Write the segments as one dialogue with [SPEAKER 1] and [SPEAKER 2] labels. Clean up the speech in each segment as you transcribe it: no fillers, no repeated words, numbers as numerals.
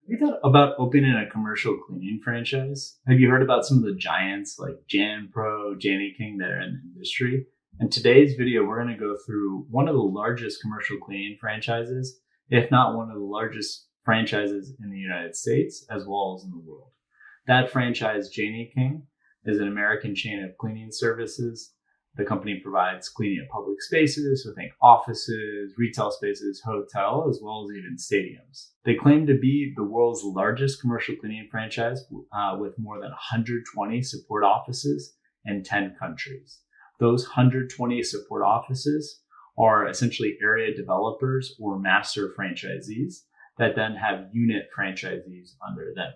[SPEAKER 1] Have you thought about opening a commercial cleaning franchise? Have you heard about some of the giants like Pro, Jani-King that are in the industry? In today's video, we're going to go through one of the largest commercial cleaning franchises, if not one of the largest franchises in the United States, as well as in the world. That franchise, Jani-King, is an American chain of cleaning services. The company provides cleaning of public spaces, so think offices, retail spaces, hotel, as well as even stadiums. They claim to be the world's largest commercial cleaning franchise with more than 120 support offices in 10 countries. Those 120 support offices are essentially area developers or master franchisees that then have unit franchisees under them.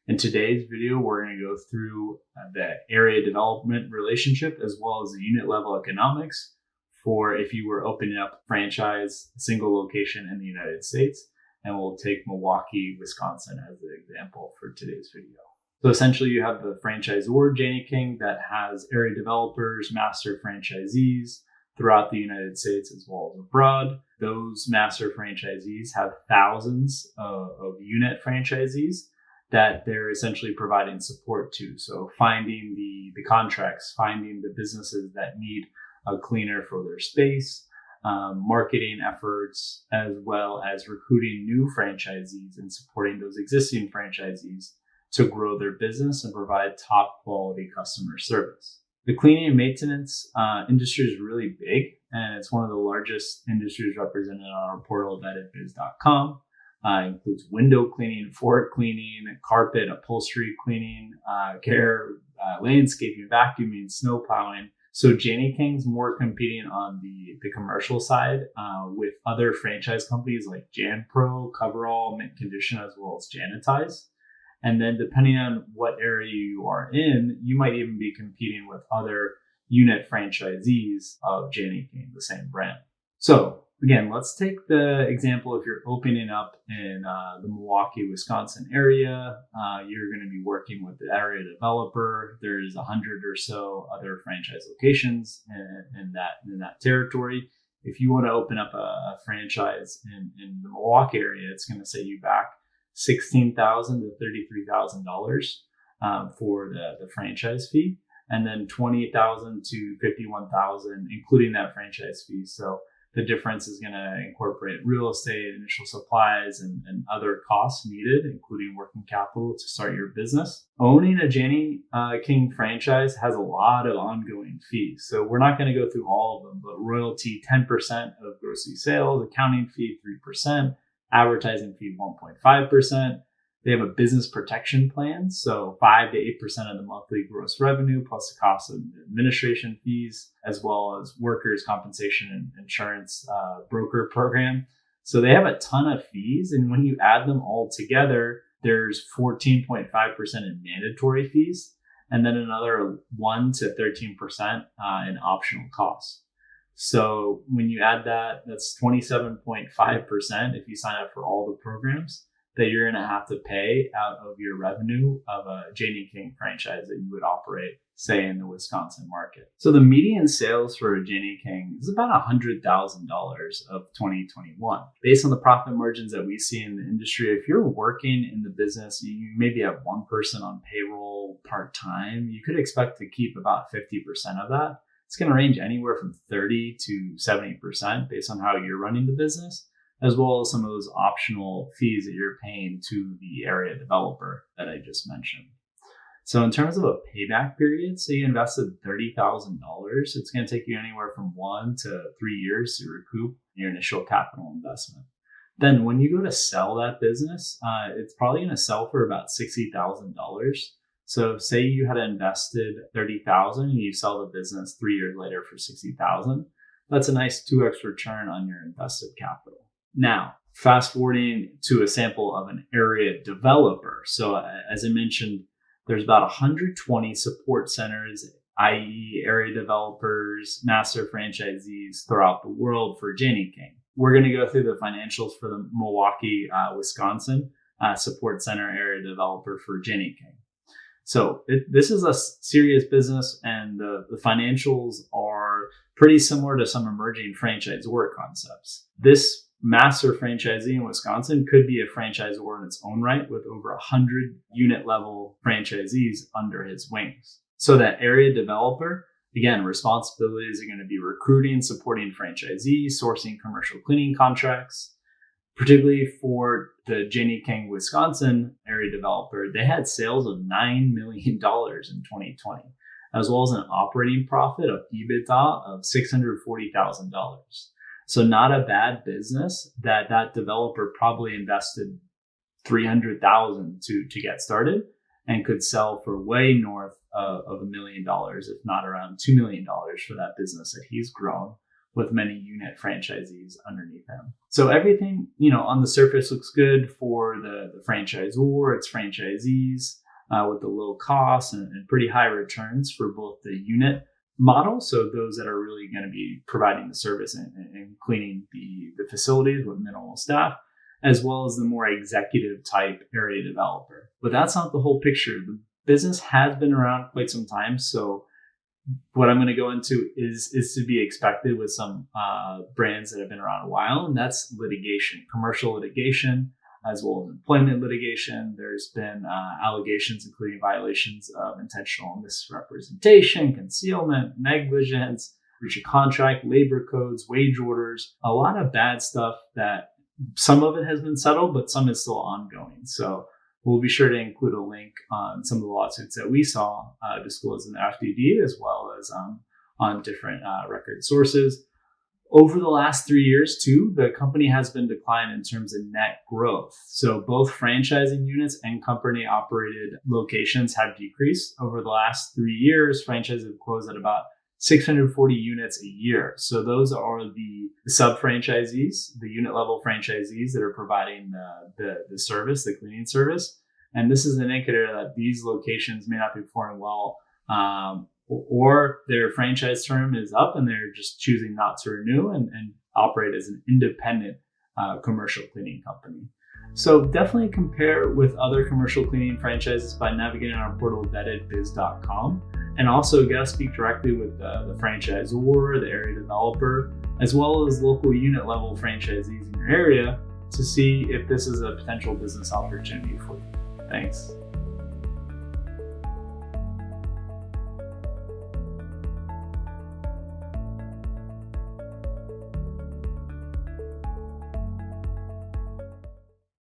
[SPEAKER 1] In today's video, we're going to go through the area development relationship as well as the unit level economics for if you were opening up a franchise, a single location in the United States. And we'll take Milwaukee, Wisconsin as the example for today's video. So essentially you have the franchisor, Jani-King, that has area developers, master franchisees throughout the United States as well as abroad. Those master franchisees have thousands of unit franchisees that they're essentially providing support to. So finding the contracts, finding the businesses that need a cleaner for their space, marketing efforts, as well as recruiting new franchisees and supporting those existing franchisees to grow their business and provide top quality customer service. The cleaning and maintenance industry is really big, and it's one of the largest industries represented on our portal, vetedbiz.com. Includes window cleaning, floor cleaning, carpet, upholstery cleaning, landscaping, vacuuming, snow plowing. So Jani-King's more competing on the commercial side with other franchise companies like Pro, Coverall, Mint Condition, as well as Janitize. And then depending on what area you are in, you might even be competing with other unit franchisees of Jani-King, the same brand. So again, let's take the example if you're opening up in the Milwaukee, Wisconsin area. You're going to be working with the area developer. There's 100 or so other franchise locations in that territory. If you want to open up a franchise in the Milwaukee area, it's going to set you back $16,000 to $33,000 for the franchise fee, and then $20,000 to $51,000, including that franchise fee. So the difference is going to incorporate real estate, initial supplies, and other costs needed, including working capital to start your business. Owning a Jani-King franchise has a lot of ongoing fees. So we're not going to go through all of them, but royalty 10% of gross sales, accounting fee 3%, advertising fee 1.5%. They have a business protection plan, so 5 to 8% of the monthly gross revenue plus the cost of administration fees, as well as workers' compensation and insurance broker program. So they have a ton of fees, and when you add them all together, there's 14.5% in mandatory fees, and then another 1 to 13% in optional costs. So when you add that, that's 27.5% if you sign up for all the programs that you're going to have to pay out of your revenue of a Jani-King franchise that you would operate, say, in the Wisconsin market. So the median sales for a Jani-King is about $100,000 of 2021. Based on the profit margins that we see in the industry, if you're working in the business, you maybe have one person on payroll part-time, you could expect to keep about 50% of that. It's going to range anywhere from 30 to 70% based on how you're running the business, as well as some of those optional fees that you're paying to the area developer that I just mentioned. So in terms of a payback period, say you invested $30,000, it's going to take you anywhere from 1 to 3 years to recoup your initial capital investment. Then when you go to sell that business, it's probably going to sell for about $60,000. So say you had invested $30,000 and you sell the business 3 years later for $60,000. That's a nice 2x return on your invested capital. Now, fast forwarding to a sample of an area developer. So as I mentioned, there's about 120 support centers, i.e. area developers, master franchisees throughout the world for Jani-King. We're going to go through the financials for the Milwaukee, Wisconsin support center area developer for Jani-King. So this is a serious business, and the financials are pretty similar to some emerging franchisor concepts. This master franchisee in Wisconsin could be a franchisor in its own right with over 100 unit level franchisees under his wings. So that area developer, again, responsibilities are going to be recruiting, supporting franchisees, sourcing commercial cleaning contracts. Particularly for the Jani-King Wisconsin area developer, they had sales of $9 million in 2020, as well as an operating profit of EBITDA of $640,000. So not a bad business that developer probably invested $300,000 to get started and could sell for way north of $1 million, if not around $2 million for that business that he's grown with many unit franchisees underneath him. So everything, on the surface looks good for the franchisor, its franchisees, with the low costs and pretty high returns for both the unit model. So those that are really going to be providing the service and cleaning the facilities with minimal staff, as well as the more executive type area developer. But that's not the whole picture. The business has been around quite some time. So what I'm going to go into is to be expected with some brands that have been around a while, and that's litigation, commercial litigation, as well as employment litigation. There's been allegations, including violations of intentional misrepresentation, concealment, negligence, breach of contract, labor codes, wage orders, a lot of bad stuff that some of it has been settled, but some is still ongoing. So we'll be sure to include a link on some of the lawsuits that we saw disclosed in the FDD, as well as on different record sources. Over the last 3 years, too, the company has been declining in terms of net growth. So both franchising units and company-operated locations have decreased. Over the last 3 years, franchises have closed at about 640 units a year. So those are the sub-franchisees, the unit-level franchisees that are providing the service, the cleaning service. And this is an indicator that these locations may not be performing well, or their franchise term is up and they're just choosing not to renew and operate as an independent commercial cleaning company. So definitely compare with other commercial cleaning franchises by navigating our portal vettedbiz.com, and also speak directly with the franchisor, the area developer, as well as local unit level franchisees in your area to see if this is a potential business opportunity for you. Thanks.